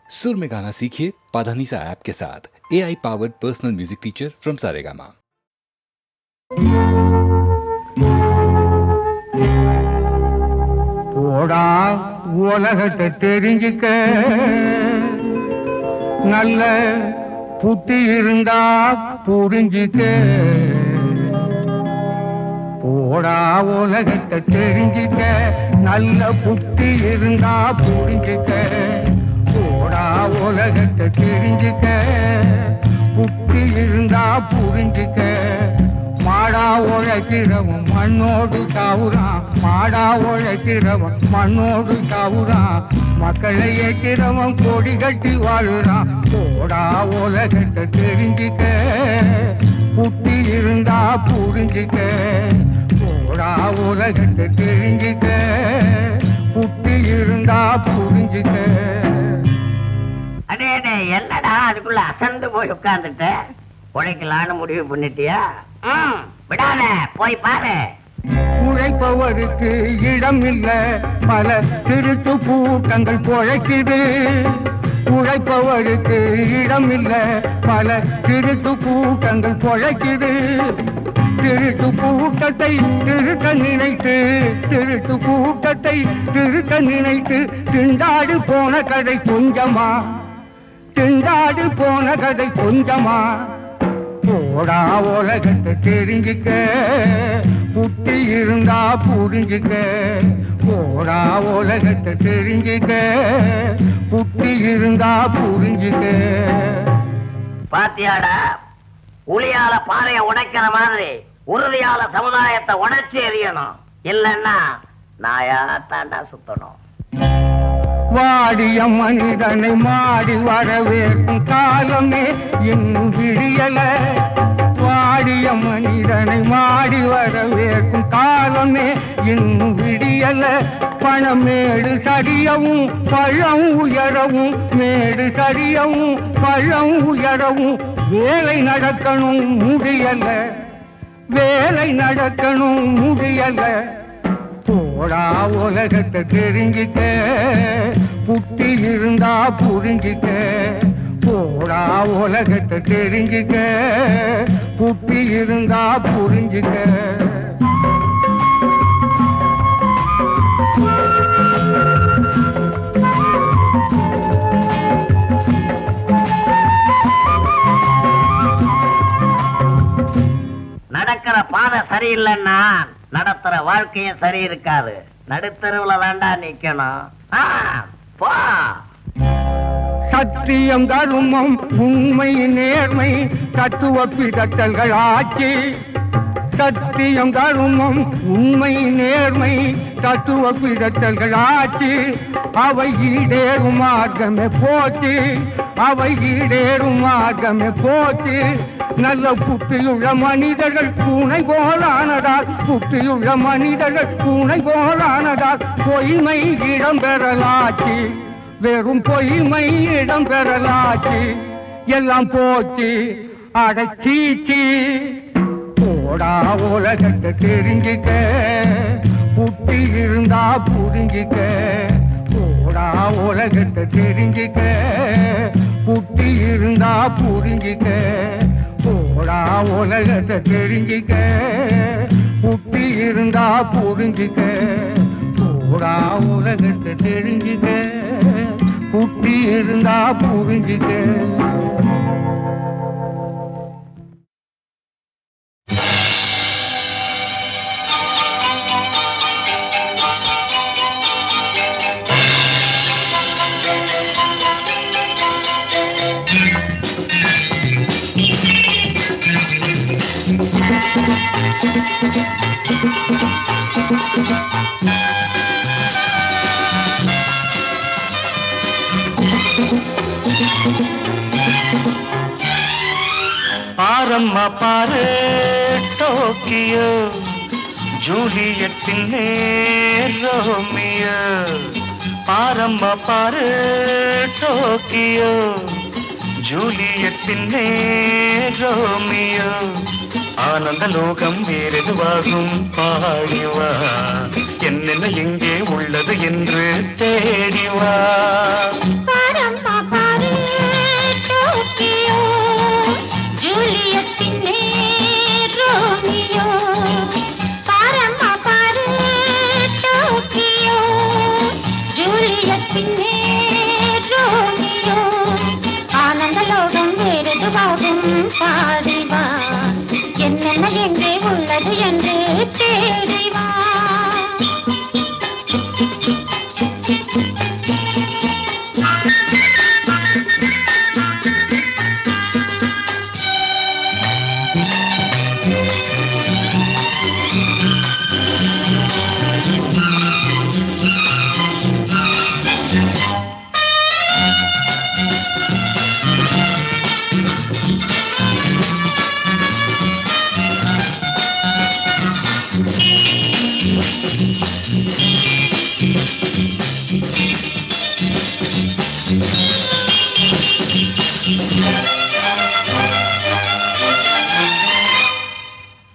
सुर में गाना सीखिए पाधानीसा ऐप के साथ। AI powered personal music teacher from Saregama. போடா உலகத்தை தெரிஞ்சுக்க, நல்ல புத்தி இருந்தா புரிஞ்சுக்க. போடா உலகத்தை தெரிஞ்சுக்க, நல்ல புத்தி இருந்தா புரிஞ்சுக்க. போடா உலகத்தை தெரிஞ்சுக்க, புத்தி இருந்தா புரிஞ்சுக்க. மாடா உழைக்கிறவன் மண்ணோடு சாவுறான், மாடா உழைக்கிறவன் மண்ணோடு சாவுறான். மக்களை ஏற்கிறவன் கொடி கட்டி வாழுறான். போடா உலகத்தை தெரிஞ்சுக்க, புத்தி இருந்தா புரிஞ்சுக்க. போடா உலகத்தை தெரிஞ்சுக்க, புத்தி இருந்தா புரிஞ்சுக்க. அடே என்னடா அதுக்குள்ள அசந்து போய் உட்கார்ந்துட்ட? உழைக்கலான்னு முடிவு பண்ணிட்டியா? விடாத, போய் பாரு. உழைப்பவருக்கு இடம் இல்ல, பல திருட்டு கூட்டங்கள் பொழைக்குது. உழைப்பவருக்கு இடம் இல்ல, பல திருட்டு கூட்டங்கள் பொழைக்குது. திருட்டு கூட்டத்தை திருக்க நினைத்து, திருட்டு கூட்டத்தை திருக்க நினைத்து திண்டாடு போன கதை கொஞ்சமா, திண்டாடு போன கதை கொஞ்சமா. போடா உலகத்தை தெரிஞ்சுக்க, புத்தி இருந்தா புரிஞ்சுக்க. போடா உலகத்தை தெரிஞ்சுக்க, புத்தி இருந்தா புரிஞ்சுக்க. பாத்தியாடா, உளியால பாறைய உடைக்கிற மாதிரி உறுதியால சமுதாயத்தை உடைச்சு எறியணும். இல்லன்னா நாயா தாண்டா சுத்தணும். வாடிய மனிதனை மாடி வரவேற்கும் காலமே இன்னும் விடியல. வாடிய மனிதனை மாடி வரவேற்கும் காலமே இன்னும் விடியல. பணமேடு சரியவும் பழம் உயரவும், மேடு சரியவும் பழம் உயரவும். வேலை நடக்கணும் முடியல, வேலை நடக்கணும் முடியல. போடா உலகத்தை தெரிஞ்சுக்க, புத்தி இருந்தா புரிஞ்சுக்க. போடா உலகத்தை தெரிஞ்சுக்க, புத்தி இருந்தா புரிஞ்சுக்க. நடக்கிற பாதை சரியில்லைன்னா நடத்துற வாழ்க்கையும் சரி இருக்காது. நடுத்தருவுல வேண்டாம் நிக்கணும். போ. சத்தியம் தர்மம் உண்மை நேர்மை தத்துவ பிதற்றல்கள் ஆட்சி. சத்தியம் தர்மம் உண்மை நேர்மை தத்துவ பிதற்றல்கள் ஆட்சி. அவை ஈடேறும் மார்க்கமே போச்சு, அவை ஈடேறும் மார்க்கமே போச்சு. நல்ல புத்தியுள்ள மனிதர்கள் பூனை போலானதால், புத்தியுள்ள மனிதர்கள் பூனை போலானதால். பொய்மை இடம் பெறலாச்சு, வெறும் பொய்மை இடம் பெறலாச்சு. எல்லாம் போச்சு அடைச்சீச்சு. போடா உலகத்தை தெரிஞ்சுக்க, புத்தி இருந்தா புரிஞ்சுக்க. போடா உலகத்தை தெரிஞ்சுக்க, புத்தி இருந்தா புரிஞ்சுக்க. போடா உலகத்தை தெரிஞ்சுக்க, புத்தி இருந்தா புரிஞ்சுக்க. போடா உலகத்தை தெரிஞ்சுக்க, புத்தி இருந்தா புரிஞ்சுக்க. பாரம்மா பாரு டோக்கியோ, ஜூலியட்டின் ரோமியோ. பாரம்மா பாரு டோக்கியோ, ஜூலியட்டின் ரோமியோ. ஆனந்த லோகம் வேறெதுவாகும் பாடிவா, என்னென்ன எங்கே உள்ளது என்று தேடிவா. பாரம்மா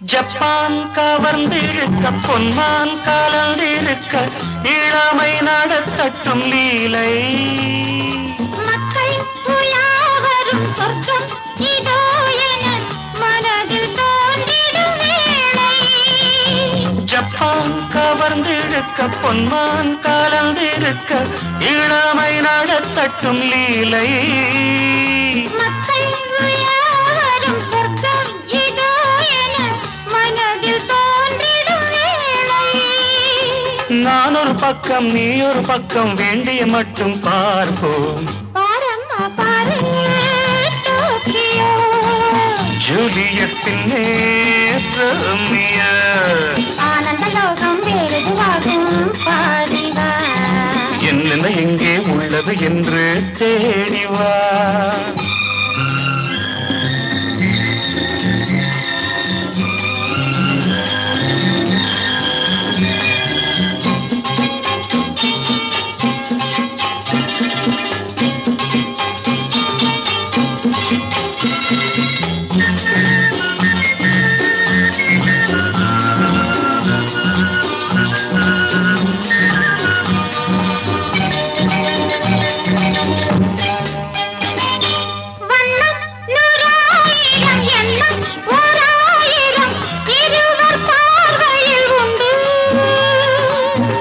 ஜப்பான் கவர்ந்திருக்க பொன்மான் கலந்திருக்க இளமை நடத்தட்டும் லீலை மக்கள் உலாவரும் சொர்க்கம் இதோ என மனதில் தோன்றிடும் வேளை ஜப்பான் கவர்ந்திருக்க பொன்மான் கலந்திருக்க இளமை நடத்தட்டும் லீலை மக்கள் உலாவரும் சொர்க்கம் இதோ என மனதில் தோன்றிடும் வேளை நான் ஒரு பக்கம் நீ ஒரு பக்கம் வேண்டிய மட்டும் பார்ப்போம் பாரம்மா பாரு டோக்கியோ ஜூலியத்தின் நேர்மைய ஆனந்த லோகம் வேறெதுவாகும் பாடிவா என்னென்ன எங்கே உள்ளது என்று தேடிவா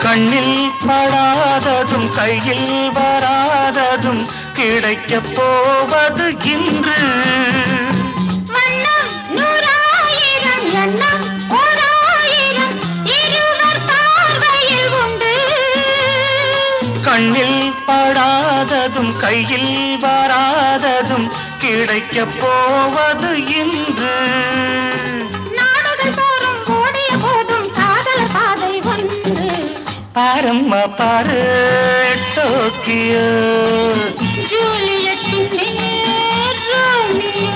கண்ணில் படாததும் கையில் வராததும் கிடைக்கப் போவது இன்று வண்ணம் நூறாயிரம் எண்ணம் ஓராயிரம் இருவர் பார்வையில் உண்டு கண்ணில் படாததும் கையில் வராததும் கிடைக்கப் போவது இன்று நாடுகள் தோறும் ஓடிய போதும் காதலர் பாதை ஒன்று பாரம்மா பாரு டோக்கியோ ஜூலியட்டின் நேர் ரோமியோ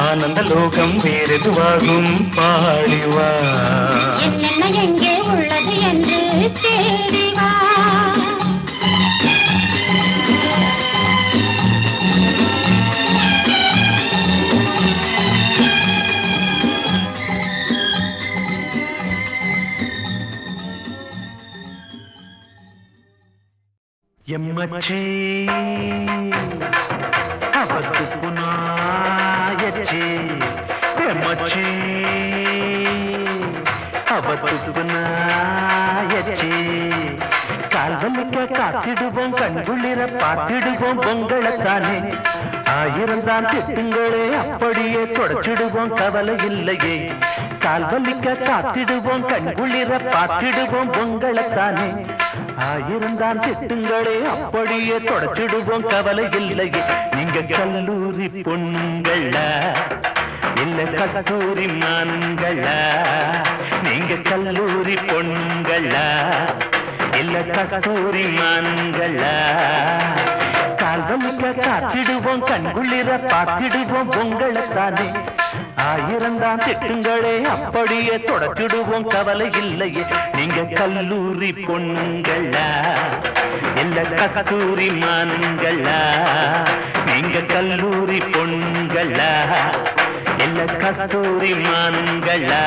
ஆனந்த லோகம் வேறெதுவாகும் பாடிவா என்னென்ன எங்கே உள்ளது என்று தேடிவா எம்மச்சே அவத்து புனாயச்சே எம்மச்சே அவத்து புனாயச்சே கால்வலிக்க காத்திடுவோம் கண்குளிர பார்த்திடுவோம் பொங்கலைத்தானே ஆயிரந்தான் திட்டுங்களே அப்படியே தொடச்சிடுவோம் கவலை இல்லையே கால்வலிக்க காத்திடுவோம் கண்குளிர பார்த்திடுவோம் பொங்கலைத்தானே ஆயிரந்தான் திட்டுங்களே அப்படியே தொடச்சிடுவோம் கவலை இல்லையே நீங்க கல்லூரி பொண்ணுங்களா இல்ல கஸ்தூரி மான்களா நீங்க கல்லூரி பொண்ணுங்களா இல்ல கஸ்தூரி மான்களா கால்வலிக்க காத்திடுவோம் கண்குளிர பார்த்திடுவோம் பொங்கலைத்தானே ஆயிரந்தான் திட்டுங்களே அப்படியே தொடச்சிடுவோம் கவலை இல்லையே நீங்க கல்லூரி பொண்ணுங்களா இல்ல கஸ்தூரி மான்களா நீங்க கல்லூரி பொண்ணுங்களா இல்ல கஸ்தூரி மான்களா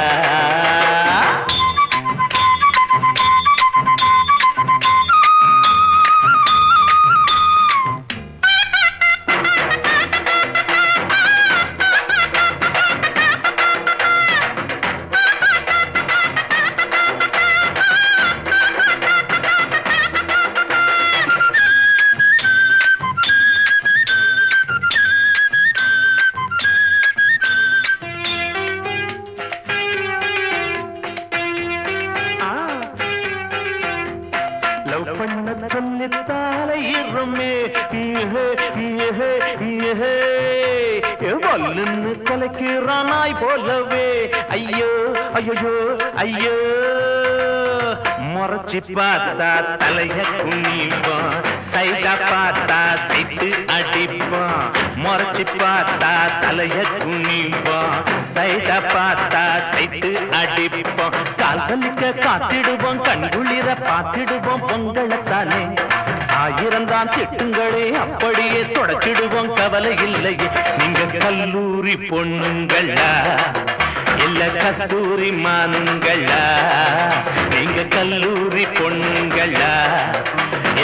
வல்லுன்னு கலக்கிறானாய் போலவே ஐயோ ஐயோ ஐயோ முறைச்சி பார்த்தா தலைய குனிப்பான் சைடா பார்த்தா சைட்டு அடிப்பான் முறைச்சி பார்த்தா தலைய குனிப்பான் சைடா பார்த்தா சைட்டு அடிப்பான் கால்வலிக்க காத்திடுவோம் கண்குளிர பார்த்திடுவோம் பொங்கலைத்தானே ஆயிரந்தா ஏறந்தாம் திட்டுங்களே அப்படியே தொடச்சிடுவோம் கவலை இல்லையே நீங்க கல்லூரி பொண்ணுங்களா இல்ல கஸ்தூரி மானுங்களா நீங்க கல்லூரி பொண்ணுங்களா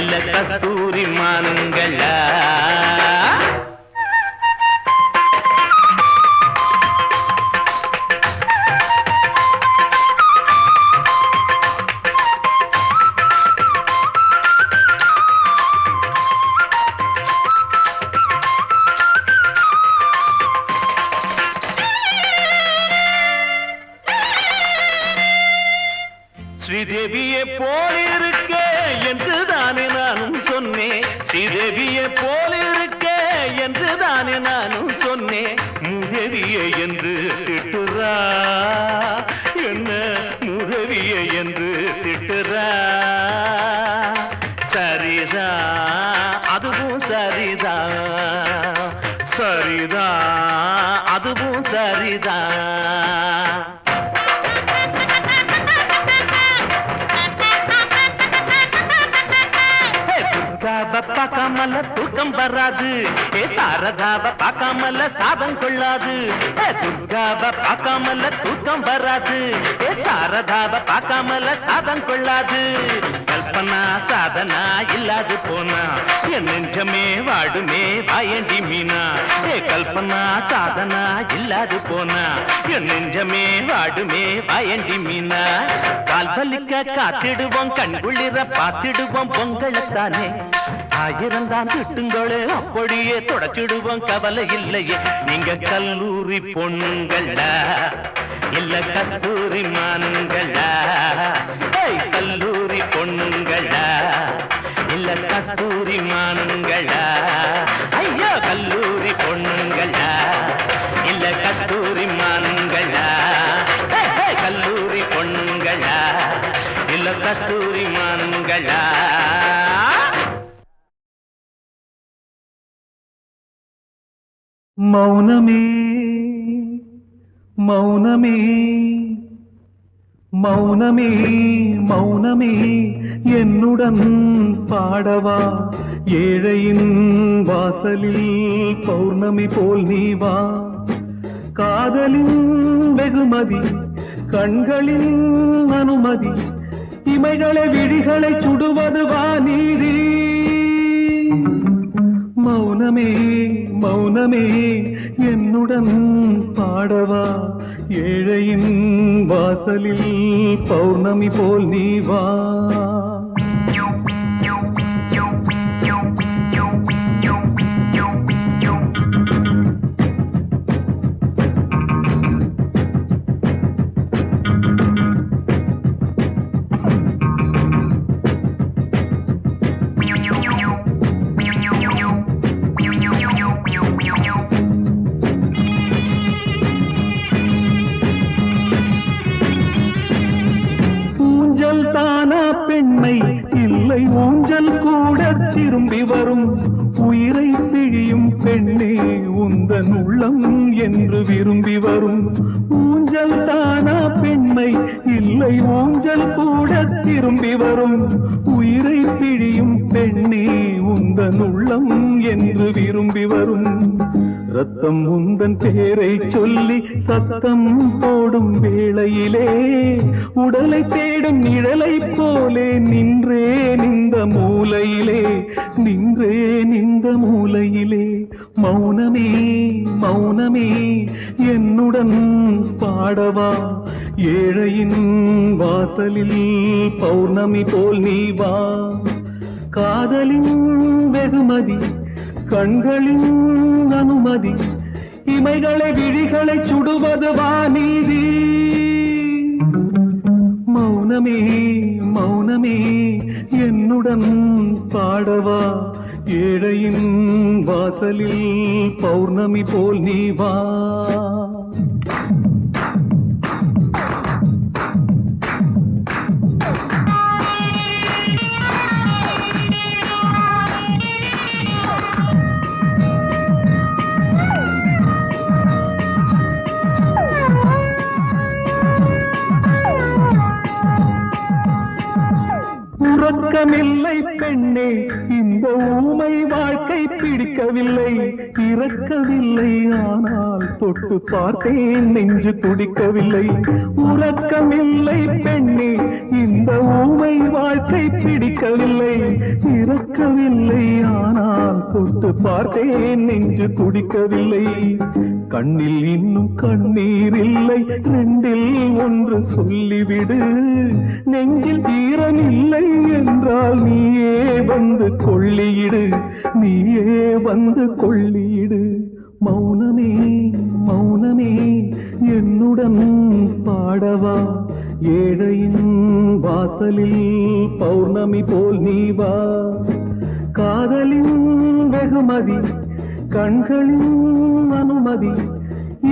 இல்ல கஸ்தூரி மானுங்களா ஸ்ரீதேவியே போலிருக்க என்று தானே நானும் சொன்னேன் ஸ்ரீதேவியே போலிருக்க என்று தானே நானும் சொன்னேன் முதவியே என்று திட்டுறா என்ன முதவியே என்று திட்டுறா சரிதா அதுவும் சரிதா சரிதா அதுவும் சரிதா பார்க்காமல தூக்கம் வராது சாரதாவ பார்க்காமல சாதம் கொள்ளாது துர்காவ பார்க்காமல தூக்கம் வராது சாரதாவ பார்க்காமல சாதம் கொள்ளாது கல்பனா சாதனா இல்லாது போனா என் நெஞ்சமே வாடுமே வாயண்டி மீனா கல்பனா சாதனா இல்லாது போனா என் நெஞ்சமே வாடுமே வாயண்டி மீனா கால் வலிக்க காத்திடுவோம் கண்குளிர பார்த்திடுவோம் பொங்கலத்தானே ஆயிரம் தான் திட்டுங்களே அப்படியே தொடச்சிடுவோம் கவலை இல்லையே நீங்க கல்லூரி பொண்ணுங்களா இல்ல கஸ்தூரி மானுங்களா கல்லூரி பொண்ணுங்களா இல்ல கஸ்தூரி மானுங்களா ஐயோ கல்லூரி பொண்ணுங்களா இல்ல கஸ்தூரி மானுங்களா கல்லூரி பொண்ணுங்களா இல்ல கஸ்தூரி மானுங்களா மௌனமே மௌனமே மௌனமே மௌனமே என்னுடன் பாடவா ஏழையின் வாசலில் பௌர்ணமி போல் நீ வா காதலின் வெகுமதி கண்களின் அனுமதி இமைகளை விழிகளை சுடுவது வா நீரே மௌனமே மௌனமே என்னுடன் பாடவா ஏழையின் வாசலில் பௌர்ணமி போல் நீ வா பெண்மை இல்லை ஊஞ்சல் கூட திரும்பி வரும் உயிரை பிழியும் பெண்ணே உந்தன் உள்ளம் என்று விரும்பி வரும் ஊஞ்சல் தானா பெண்மை இல்லை ஊஞ்சல் கூட திரும்பி வரும் உயிரை பிழியும் பெண்ணே உந்தன் உள்ளம் என்று விரும்பி வரும் ரத்தம் உந்தன் பேரை சொல்லி சத்தம் போடும் வேளையிலே உடலை தேடும் நிழலை போலே நின்றேன் இந்த மூலையிலே நின்றேன் இந்த மூலையிலே மௌனமே மௌனமே என்னுடன் பாடவா ஏழையின் வாசலில் பௌர்ணமி போல் நீ வா காதலின் வெகுமதி கண்களின் அனுமதி இமைகளை விழிகளை சுடுவது வாநீதி மௌனமே மௌனமே என்னுடன் பாடவா ஏழையின் வாசலில் பௌர்ணமி போல் நீ வா உறக்கமில்லை பெண்ணே இந்த இந்த ஊமை வாழ்க்கை பிடிக்கவில்லை, இறக்கவில்லை. ஆனால் தொட்டு பார்த்தேன் நெஞ்சு துடிக்கவில்லை. உறக்கமில்லை பெண்ணே, இந்த ஊமை வாழ்க்கை பிடிக்கவில்லை, இறக்கவில்லை. ஆனால் தொட்டு பார்த்தேன் நெஞ்சு துடிக்கவில்லை. கண்ணில் இன்னும் கண்ணீர் இல்லை, ரெண்டில் ஒன்று சொல்லிவிடு. நெஞ்சில் ஈரம் இல்லை என்றால் நீயே வந்து கொள்ளியிடு, நீயே வந்து கொள்ளியிடு. மௌனமே மௌனமே என்னுடன் பாடவா, ஏழையின் வாசலில் பௌர்ணமி போல் நீ வா. காதலின் வெகுமதி கண்களின் அனுமதி,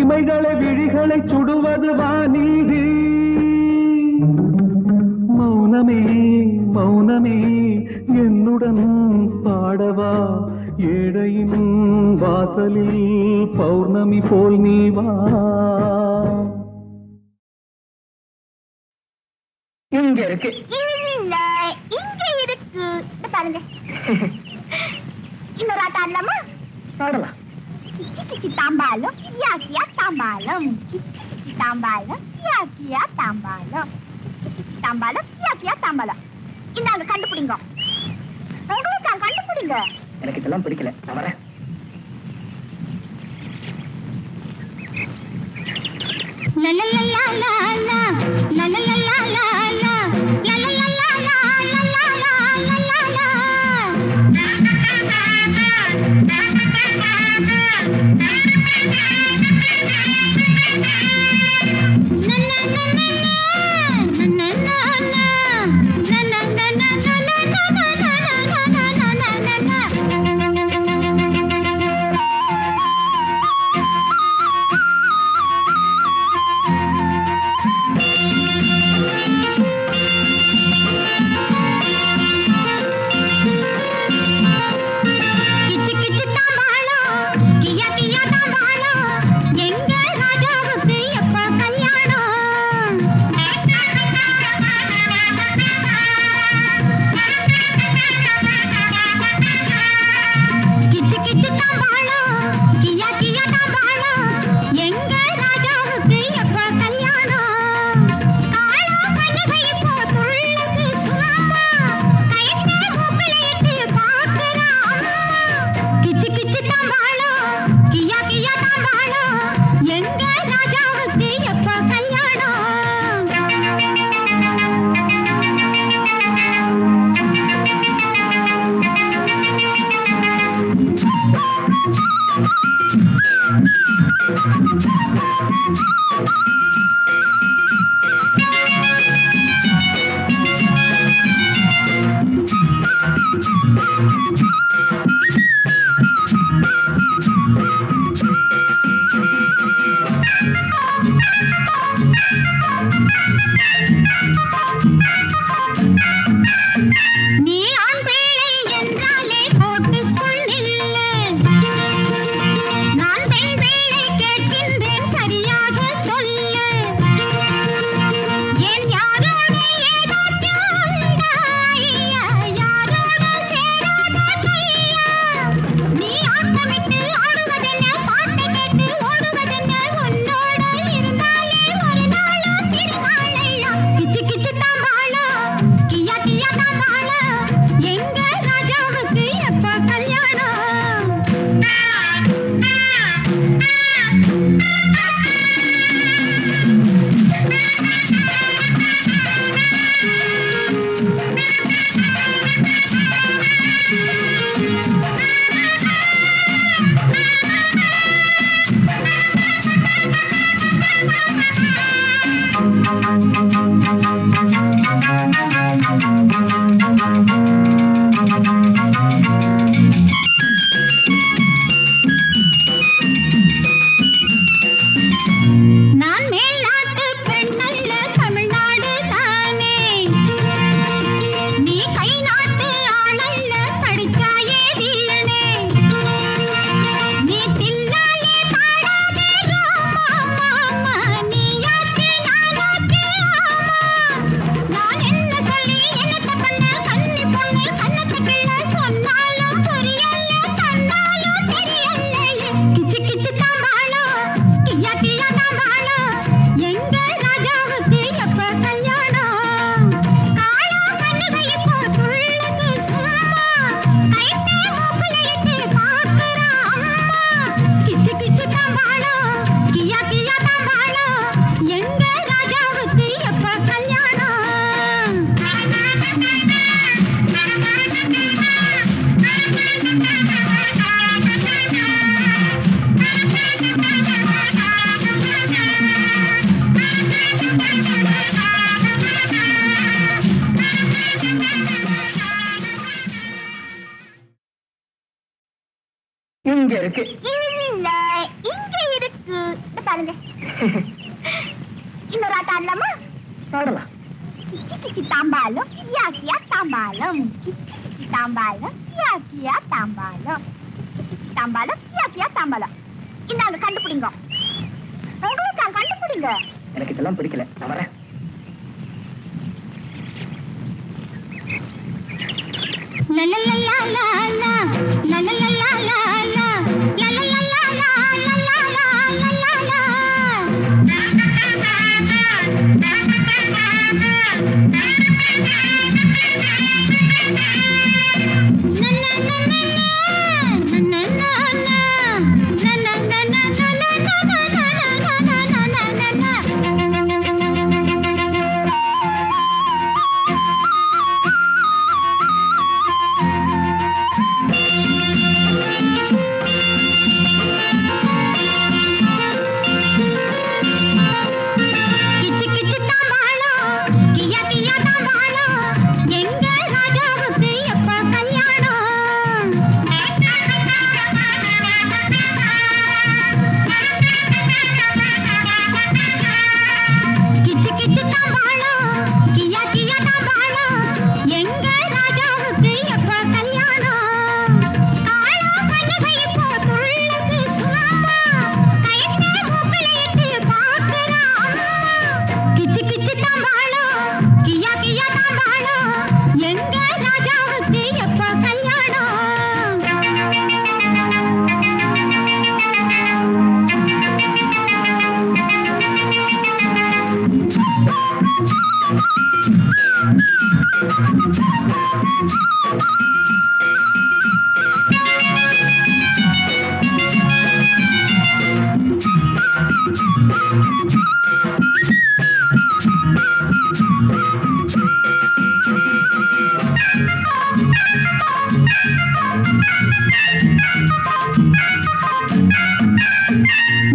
இமைகளை விழிகளை சுடுவது வானீதி. மௌனமே மௌனமே என்னுடன் பாடவா, ஏழையின் வாசலில் பௌர்ணமி போல் நீ வா. இங்க இருக்கு. இல்ல இங்க இருக்கு. பாருங்க. இன்னொரு ஆட்டம் ஆடலாமா? பாடலாம். கிச்சி கிச்சி தாம்பாலம், கியா கியா தாம்பாலம், கிச்சி கிச்சி தாம்பாலம், கியா கியா தாம்பாலம், கிச்சி கிச்சி தாம்பாலம், கியா கியா தாம்பாலம். இந்தாங்க கண்டுபிடிங்க. உங்களுக்கு கண்டுபிடிங்க. எனக்கு இதெல்லாம் பிடிக்கல, நான் வரேன். நீ ஆண் பிள்ளை என்றாலே போட்டுக்குள் நில்லு. நான் பெண் இங்க இருக்கு. இல்ல, இங்க இருக்கு. இத பாருங்க. இன்னொரு ஆட்டம் ஆடலாமா? ஆடலாம். கிச்சி கிச்சி தாம்பாலம், கியா கியா தாம்பாலம். கிச்சி கிச்சி தாம்பாலம், கியா கியா தாம்பாலம். கிச்சி கிச்சி தாம்பாலம், கியா கியா தாம்பாலம். இந்தாங்க கண்டுபிடிங்க. உங்களுக்கு கண்டுபிடிங்க. எனக்கு இதெல்லாம் பிடிக்கல, நான் வரேன். La la la la la la la la la la la la la la la la la la la la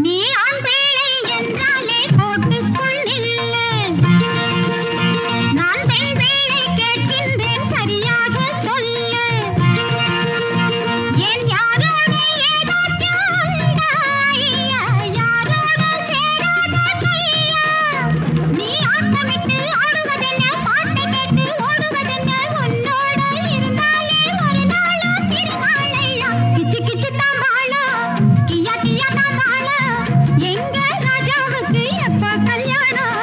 நீ ஆண் பிள்ளை என்றாலே போட்டுக்கொள்ளில்ல. நான் பெண் பிள்ளை கேட்கின்றேன், சரியாக சொல்லு. ஏன் யாரோடு ஏதாச்சும் உண்டா? யாரோடு சேராத கையா? நீ ஆட்டமிட்டு ஆடுவதென்ன, பாட்டை கேட்டு ஓடுவதென்ன? உன்னோட இருந்தாலே ஒரு நாளும் திருநாளையா. கிச்சு கிச்சு தாம்பாளம், கியா கியா தாம்பாளம். எங்க ராஜாவுக்கு எப்ப கல்யாணம்?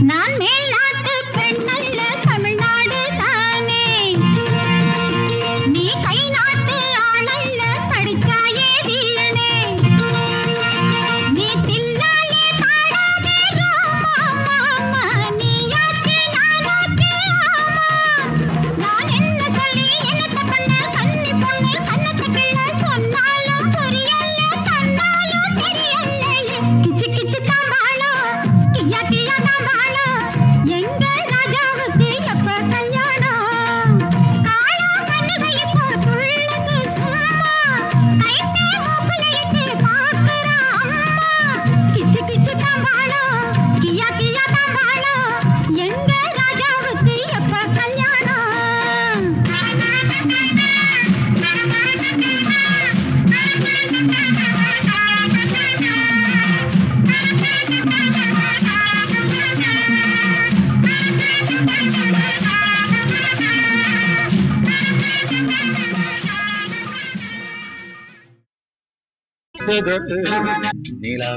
நான் மேல்நாட்டு பெண்ணல்ல, தமிழ்நாடு தானே. நீ கை நாட்டு ஆளல்ல, படிச்சாயே வீணே. நீ தில்லாலே பாடாதே ராமா மாமா. நீயாச்சு நானாச்சு ஆமா. நான் என்ன சொல்லி என்னத்த பண்ண, கன்னி பொண்ணு கண்ணத்தை கிள்ள. சொன்னாலும் புரியல, தன்னாலும் தெரியலையே. கிச்சு கிச்சு தாம்பாளம், கியா கியா தாம்பாளம். எங்க ராஜாவுக்கு எப்ப கல்யாணம்? காளா கண்ணுக இப்போ துள்ளுது சும்மா. கைத்தே மூக்குல இட்டு பாக்குறா அம்மா. கிச்சு கிச்சு தாம்பாளம், கியா கியா தாம்பாளம். எங்க ராஜாவுக்கு எப்ப கல்யாணம்? நீலா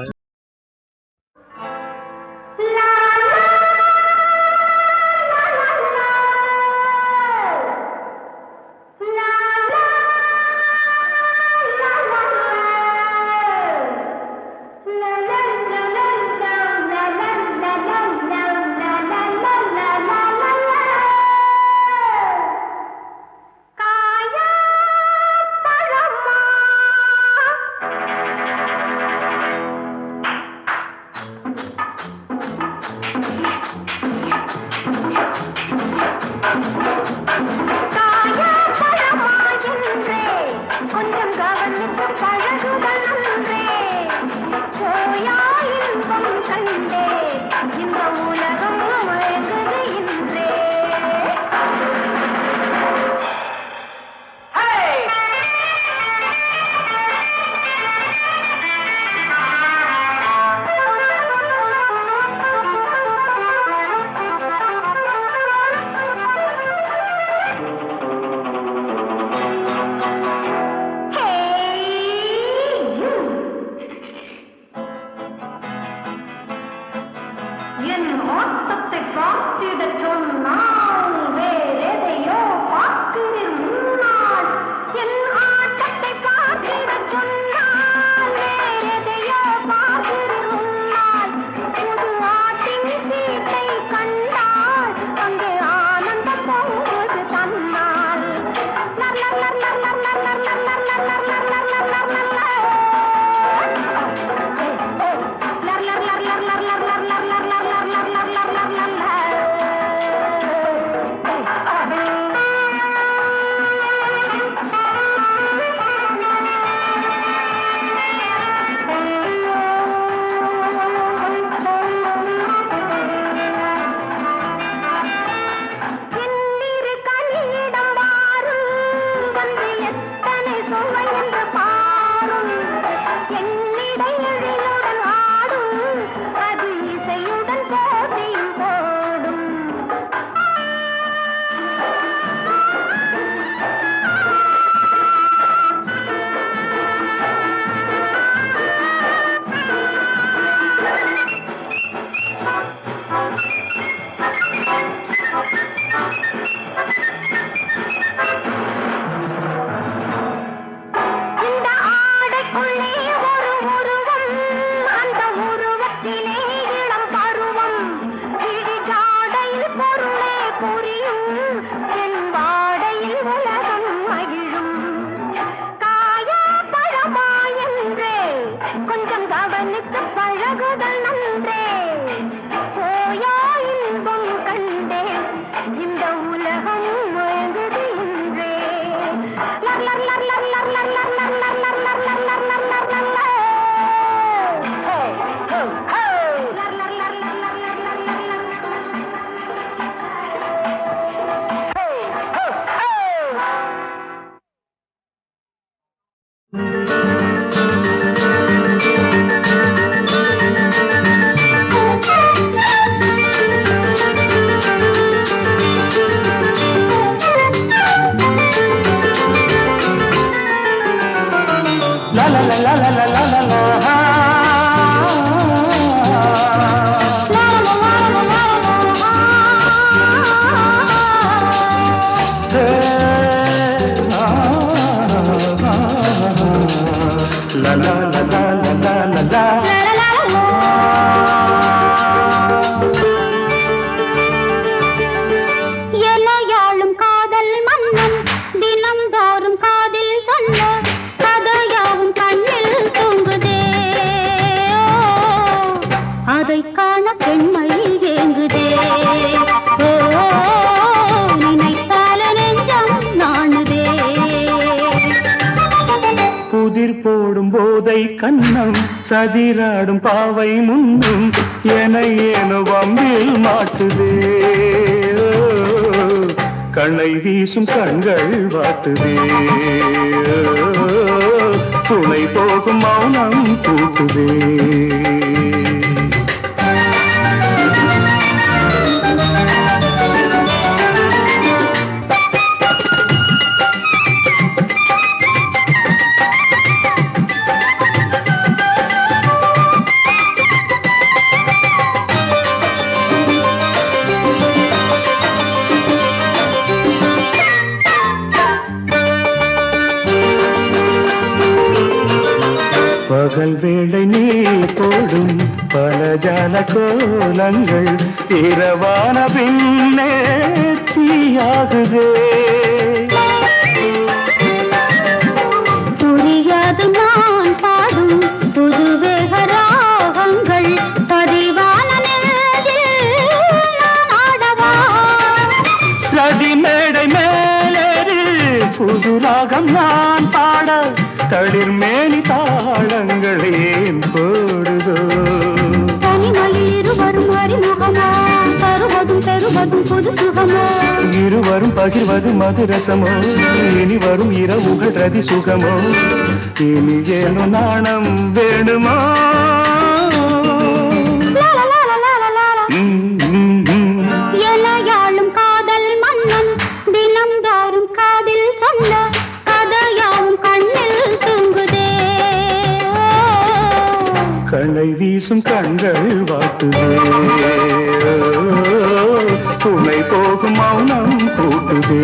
லா லா லா லா லா லா. எலையாளும் காதல் மன்னன் தினம்தோறும் காதில் சொல்ல கதையாவும் கண்ணில் தூங்குதே. அதை காண பெண்மை ஏங்குதே. நினைத்தால நெஞ்சம் நாணுதே. புதிர் போடும் போதை கண்ணம் சதிராடும் பாவை முன்னும் என ஏனோ வம்பில் மாட்டுதே. கண்ணை வீசும் கண்கள் வாட்டுதே. துணை போகும் மௌனம் கூட்டுதே. பகல் வேளை நீ போடும் பல ஜால கோலங்கள் இரவான பின்னே தீயாகுதே. புரியாது நான் பாடும் புதுவேக ராகங்கள் பதிவான நெஞ்சில் நான் ஆடவா. ரதி மேடை மேலேறி புது ராகம் நான் பாட தளிர் மேனி தாளங்களேன் போடுதோ. தனிமையில் இருவரும் அறிமுகமோ தருவதும் பெறுவதும் புது சுகமோ. இருவரும் பகிர்வது மதுரசமோ இனி வரும் இரவுகள் ரதி சுகமோ. இனி ஏனோ நாணம் வேணுமோ. எலையாளும் காதல் மன்னன் தினம்தோறும் காதில் சொல்ல கதையாவும் கண்ணில் தூங்குதே. கண்ணை வீசும் கண்கள் வாட்டுதே. துணை போகும் மௌனம் கூட்டுதே.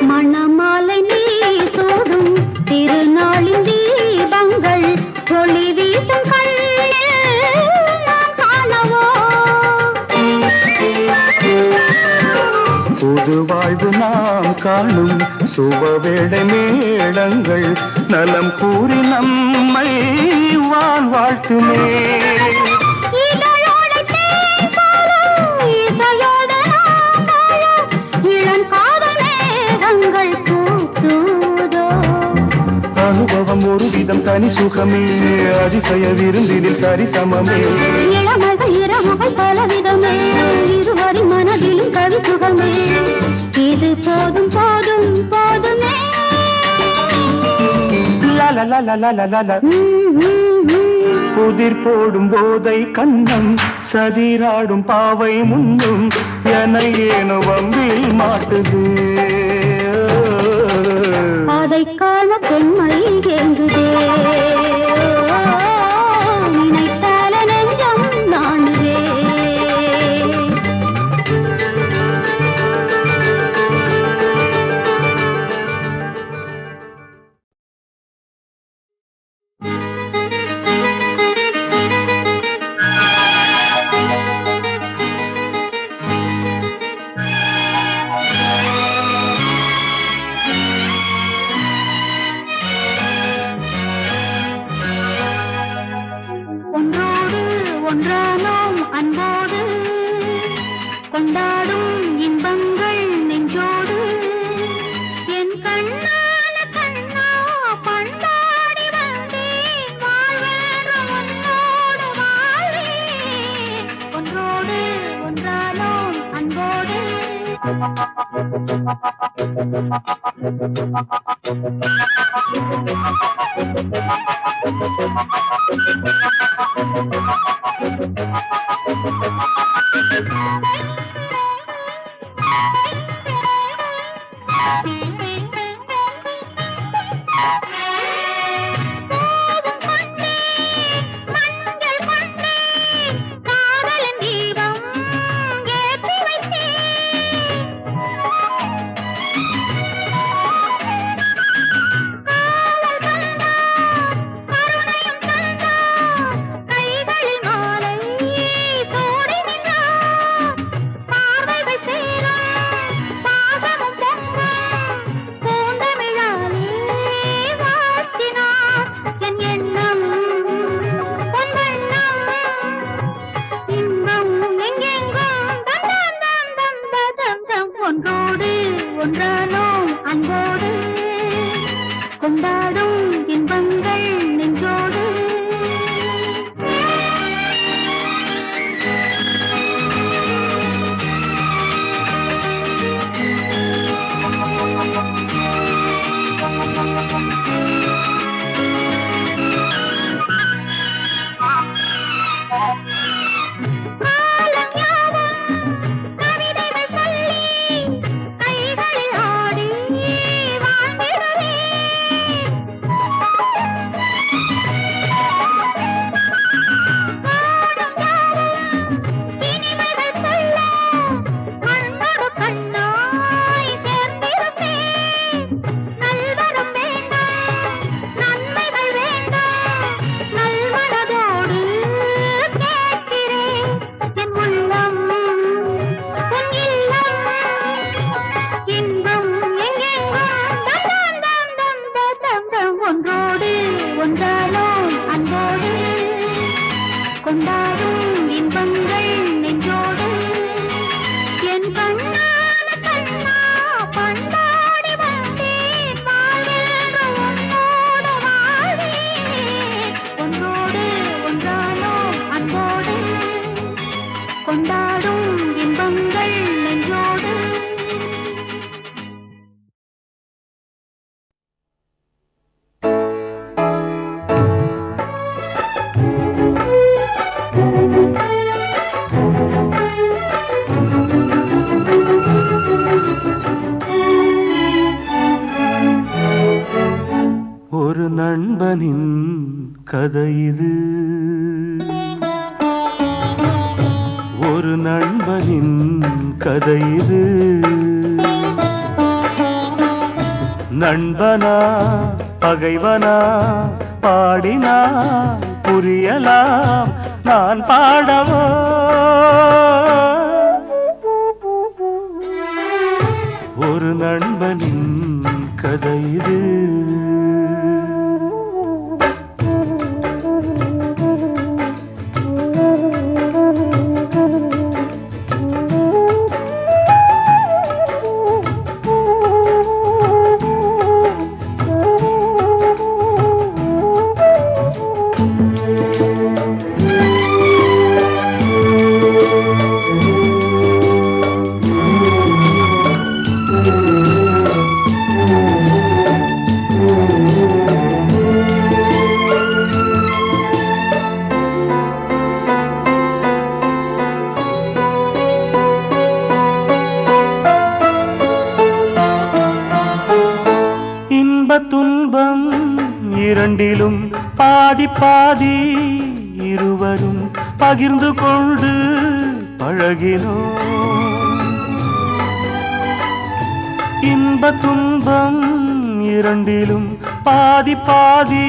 மணமாலை நீ சூடும் திருநாளின் தீபங்கள் ஒளி வீசும் கண்ணில் நான் காணவோ. புது வாழ்வு நாம் காணும் சுபவேளை மேளங்கள் நலம் கூறி நம்மை வாழ்த்துமே. இதழோடு தேன் போல இசையோடு நாம் வாழ இளங்காதல் மேகங்கள் பூத்தூதோ. அனுபவம் ஒரு விதம் தனி சுகமே அதிசய விருந்தினில் சரிசமமே. இளமைகள் இரவுகள் பலவிதமே இருவரின் மனதிலும் கவி சுகமே. இது போதும் போதும் போதுமே. லலலலலலலல. புதிர் போடும் போதை கண்ணம் சதிராடும் பாவை முன்னும் என ஏனோ வம்பில் மாட்டுது. அதை காண பெண்மை ஏங்குதே. நினைத்தால நெஞ்சம் நாணுதே. ஒன்றோடு ஒன்றானோம் அன்போடு கொண்டாடும் இன்பங்கள் நெஞ்சோடு. என் கண்ணான கண்ணா பண்டாடி வந்தேன் வாழ்வேற உன்னோடு வாழ்வேன். ஒன்றோடு ஒன்றானோம் அன்போடு. கதை இது. ஒரு நண்பனின் கதை இது. நண்பனா பகைவனா பாடினா புரியலாம், நான் பாடவோ. ஒரு நண்பனின் கதை இது. துன்பம் இரண்டிலும் பாதி பாதி, இருவரும் பகிர்ந்து கொண்டு பழகினோம். இன்ப துன்பம் இரண்டிலும் பாதி பாதி,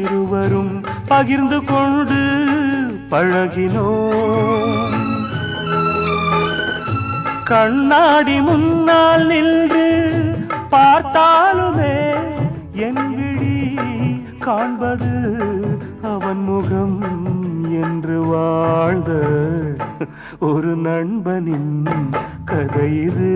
இருவரும் பகிர்ந்து கொண்டு பழகினோம். கண்ணாடி முன்னால் நின்று பார்த்தாலுமே என் விழி காண்பது அவன் முகம் என்று வாழ்ந்த ஒரு நண்பனின் கதை இது.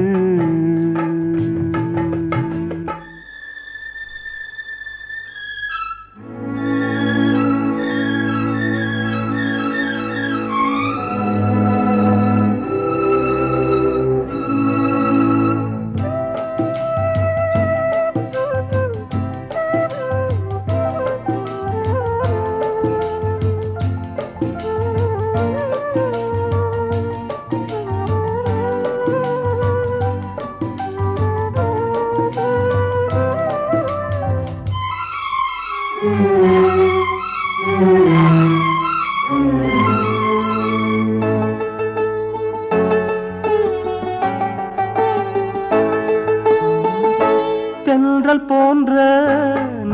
தென்றல் போன்ற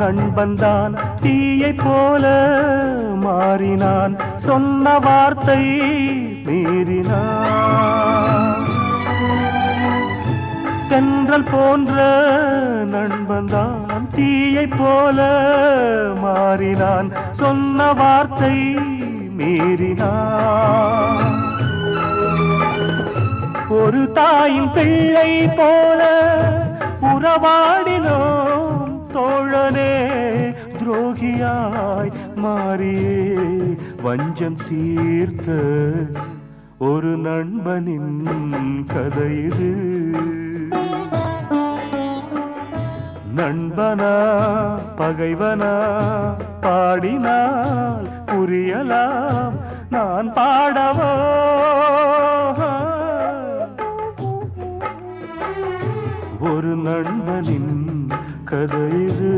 நண்பன்தான் தீயை போல மாறினான், சொன்ன வார்த்தை மீறினான். தென்றல் போன்ற நண்பன்தான் தீயை போல மாறினான், சொன்ன வார்த்தை மீறினான். ஒரு தாயின் பிள்ளை போல உறவாடினோம் தோழனே, துரோகியாய் மாறியே வஞ்சம் தீர்த்த ஒரு நண்பனின் கதை இது. நண்பனா பகைவனா பாடினால் புரியலாம், நான் பாடவோ. ஒரு நண்பனின் கதை இது.